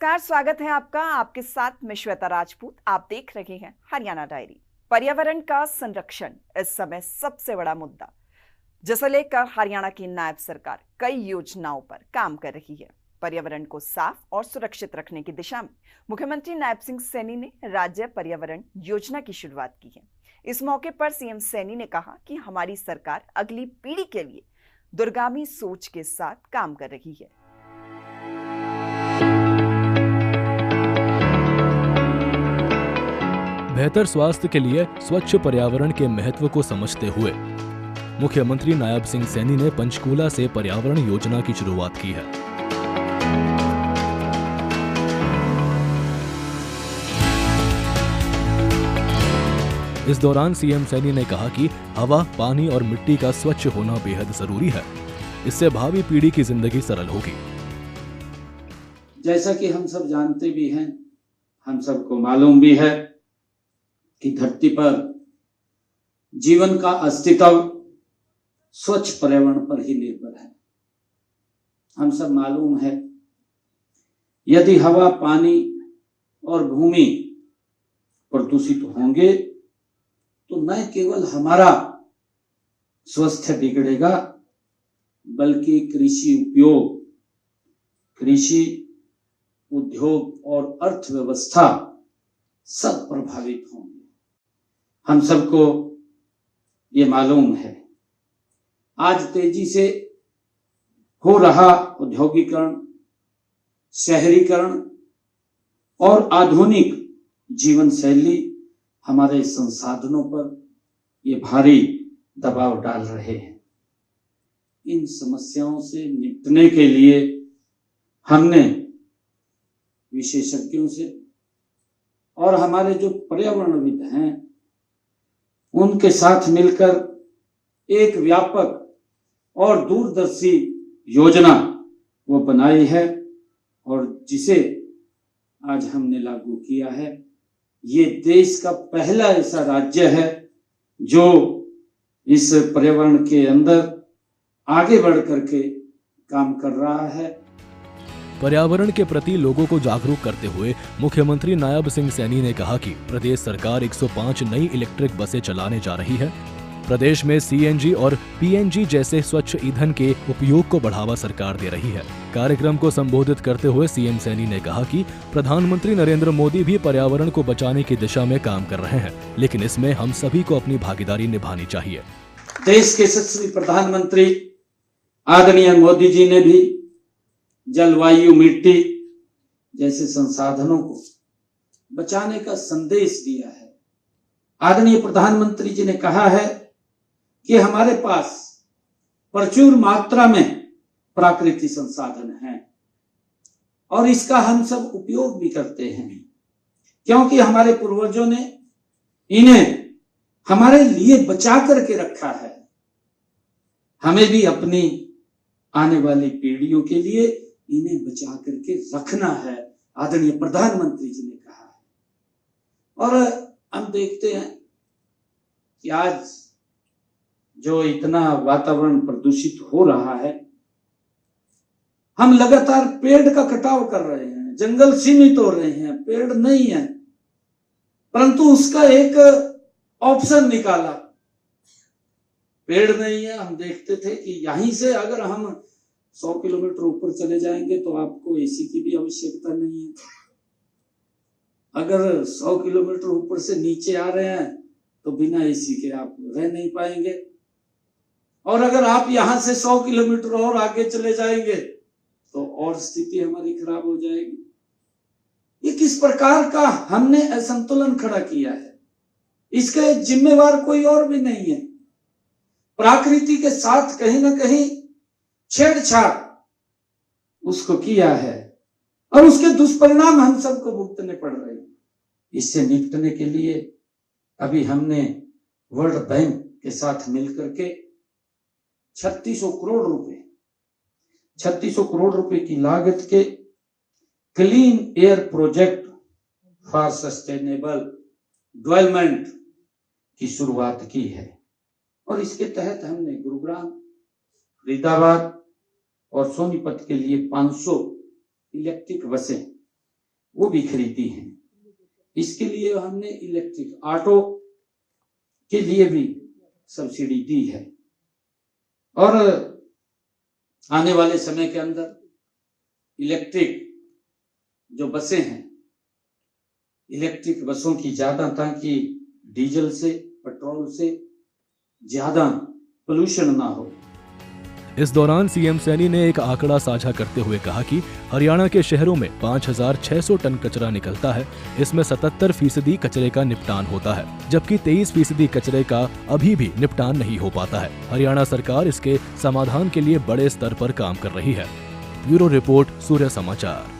नमस्कार, स्वागत है आपका। आपके साथ मैं श्वेता राजपूत। आप देख रहे हैं हरियाणा डायरी। पर्यावरण का संरक्षण इस समय सबसे बड़ा मुद्दा, जिसे लेकर हरियाणा की नायब सरकार कई योजनाओं पर काम कर रही है। पर्यावरण को साफ और सुरक्षित रखने की दिशा में मुख्यमंत्री नायब सिंह सैनी ने राज्य पर्यावरण योजना की शुरुआत की है। इस मौके पर सीएम सैनी ने कहा कि हमारी सरकार अगली पीढ़ी के लिए दूरगामी सोच के साथ काम कर रही है। बेहतर स्वास्थ्य के लिए स्वच्छ पर्यावरण के महत्व को समझते हुए मुख्यमंत्री नायब सिंह सैनी ने पंचकूला से पर्यावरण योजना की शुरुआत की है। इस दौरान सीएम सैनी ने कहा कि हवा, पानी और मिट्टी का स्वच्छ होना बेहद जरूरी है। इससे भावी पीढ़ी की जिंदगी सरल होगी। जैसा कि हम सब जानते भी हैं, हम सबको मालूम भी है कि धरती पर जीवन का अस्तित्व स्वच्छ पर्यावरण पर ही निर्भर है। हम सब मालूम है, यदि हवा, पानी और भूमि प्रदूषित होंगे तो न केवल हमारा स्वास्थ्य बिगड़ेगा, बल्कि कृषि उपयोग, कृषि उद्योग और अर्थव्यवस्था सब प्रभावित होंगे। हम सबको ये मालूम है, आज तेजी से हो रहा औद्योगिकरण, शहरीकरण और आधुनिक जीवन शैली हमारे संसाधनों पर ये भारी दबाव डाल रहे हैं। इन समस्याओं से निपटने के लिए हमने विशेषज्ञों से और हमारे जो पर्यावरणविद हैं उनके साथ मिलकर एक व्यापक और दूरदर्शी योजना वो बनाई है और जिसे आज हमने लागू किया है। ये देश का पहला ऐसा राज्य है जो इस पर्यावरण के अंदर आगे बढ़ करके काम कर रहा है। पर्यावरण के प्रति लोगों को जागरूक करते हुए मुख्यमंत्री नायब सिंह सैनी ने कहा कि प्रदेश सरकार 105 नई इलेक्ट्रिक बसें चलाने जा रही है। प्रदेश में सीएनजी और पीएनजी जैसे स्वच्छ ईंधन के उपयोग को बढ़ावा सरकार दे रही है। कार्यक्रम को संबोधित करते हुए सीएम सैनी ने कहा कि प्रधानमंत्री नरेंद्र मोदी भी पर्यावरण को बचाने की दिशा में काम कर रहे हैं, लेकिन इसमें हम सभी को अपनी भागीदारी निभानी चाहिए। देश के यशस्वी प्रधानमंत्री आदरणीय मोदी जी ने भी जलवायु, मिट्टी जैसे संसाधनों को बचाने का संदेश दिया है। आदरणीय प्रधानमंत्री जी ने कहा है कि हमारे पास प्रचुर मात्रा में प्राकृतिक संसाधन हैं और इसका हम सब उपयोग भी करते हैं, क्योंकि हमारे पूर्वजों ने इन्हें हमारे लिए बचा करके रखा है। हमें भी अपनी आने वाली पीढ़ियों के लिए इन्हें बचा करके रखना है, आदरणीय प्रधानमंत्री जी ने कहा है। और हम देखते हैं कि आज जो इतना वातावरण प्रदूषित हो रहा है, हम लगातार पेड़ का कटाव कर रहे हैं, जंगल सीमित हो रहे हैं, पेड़ नहीं है, परंतु उसका एक ऑप्शन निकाला। पेड़ नहीं है, हम देखते थे कि यहीं से अगर हम 100 किलोमीटर ऊपर चले जाएंगे तो आपको एसी की भी आवश्यकता नहीं है। अगर 100 किलोमीटर ऊपर से नीचे आ रहे हैं तो बिना एसी के आप रह नहीं पाएंगे, और अगर आप यहां से 100 किलोमीटर और आगे चले जाएंगे तो और स्थिति हमारी खराब हो जाएगी। ये किस प्रकार का हमने असंतुलन खड़ा किया है, इसका जिम्मेवार कोई और भी नहीं है। प्रकृति के साथ कहीं ना कहीं छेड़छाड़ उसको किया है और उसके दुष्परिणाम हम सबको भुगतने पड़ रहे हैं। इससे निपटने के लिए अभी हमने वर्ल्ड बैंक के साथ मिलकर के 3600 करोड़ रुपए की लागत के clean air project for sustainable development की शुरुआत की है और इसके तहत हमने गुरुग्राम, फरीदाबाद और सोनीपत के लिए 500 इलेक्ट्रिक बसें वो भी खरीदी हैं। इसके लिए हमने इलेक्ट्रिक ऑटो के लिए भी सब्सिडी दी है और आने वाले समय के अंदर इलेक्ट्रिक जो बसें हैं, इलेक्ट्रिक बसों की ज्यादा, ताकि डीजल से, पेट्रोल से ज्यादा पोल्यूशन ना हो। इस दौरान सीएम सैनी ने एक आंकड़ा साझा करते हुए कहा कि हरियाणा के शहरों में 5,600 टन कचरा निकलता है। इसमें 77% कचरे का निपटान होता है, जबकि 23% कचरे का अभी भी निपटान नहीं हो पाता है। हरियाणा सरकार इसके समाधान के लिए बड़े स्तर पर काम कर रही है। ब्यूरो रिपोर्ट, सूर्य समाचार।